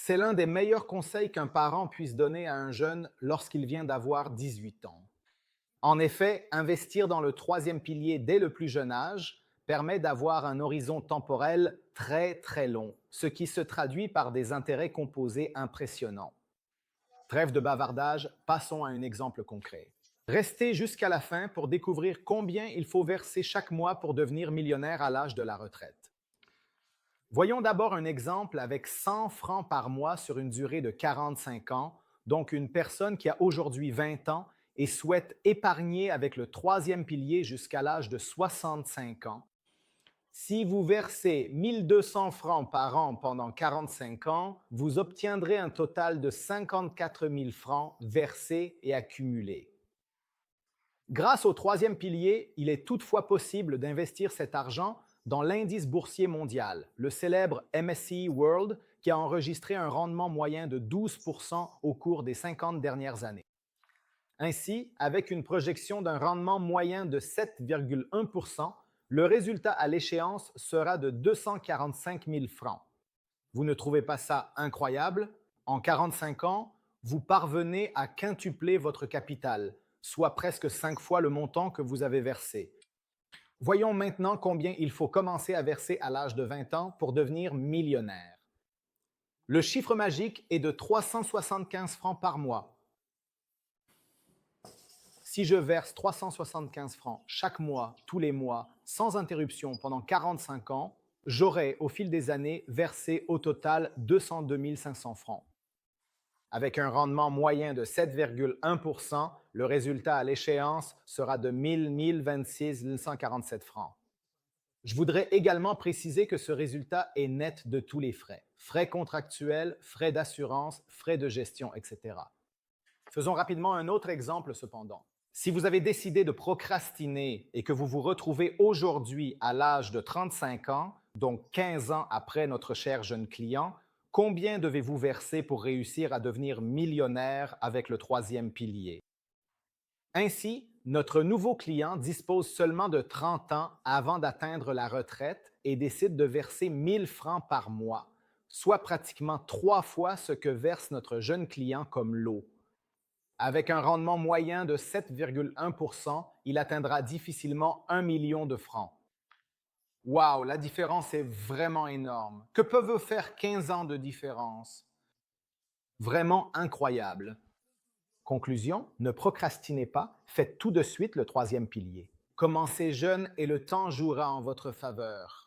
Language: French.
C'est l'un des meilleurs conseils qu'un parent puisse donner à un jeune lorsqu'il vient d'avoir 18 ans. En effet, investir dans le troisième pilier dès le plus jeune âge permet d'avoir un horizon temporel très très long, ce qui se traduit par des intérêts composés impressionnants. Trêve de bavardage, passons à un exemple concret. Restez jusqu'à la fin pour découvrir combien il faut verser chaque mois pour devenir millionnaire à l'âge de la retraite. Voyons d'abord un exemple avec 100 francs par mois sur une durée de 45 ans, donc une personne qui a aujourd'hui 20 ans et souhaite épargner avec le troisième pilier jusqu'à l'âge de 65 ans. Si vous versez 1200 francs par an pendant 45 ans, vous obtiendrez un total de 54 000 francs versés et accumulés. Grâce au troisième pilier, il est toutefois possible d'investir cet argent dans l'indice boursier mondial, le célèbre MSCI World, qui a enregistré un rendement moyen de 12% au cours des 50 dernières années. Ainsi, avec une projection d'un rendement moyen de 7,1%, le résultat à l'échéance sera de 245 000 francs. Vous ne trouvez pas ça incroyable? En 45 ans, vous parvenez à quintupler votre capital, soit presque 5 fois le montant que vous avez versé. Voyons maintenant combien il faut commencer à verser à l'âge de 20 ans pour devenir millionnaire. Le chiffre magique est de 375 francs par mois. Si je verse 375 francs chaque mois, tous les mois, sans interruption pendant 45 ans, j'aurai au fil des années versé au total 202 500 francs. Avec un rendement moyen de 7,1%, le résultat à l'échéance sera de 1026 147 francs. Je voudrais également préciser que ce résultat est net de tous les frais. Frais contractuels, frais d'assurance, frais de gestion, etc. Faisons rapidement un autre exemple cependant. Si vous avez décidé de procrastiner et que vous vous retrouvez aujourd'hui à l'âge de 35 ans, donc 15 ans après notre cher jeune client, combien devez-vous verser pour réussir à devenir millionnaire avec le troisième pilier? Ainsi, notre nouveau client dispose seulement de 30 ans avant d'atteindre la retraite et décide de verser 1000 francs par mois, soit pratiquement 3 fois ce que verse notre jeune client comme lot. Avec un rendement moyen de 7,1%, il atteindra difficilement 1 million de francs. Waouh, la différence est vraiment énorme. Que peuvent faire 15 ans de différence? Vraiment incroyable. Conclusion, ne procrastinez pas, faites tout de suite le troisième pilier. Commencez jeune et le temps jouera en votre faveur.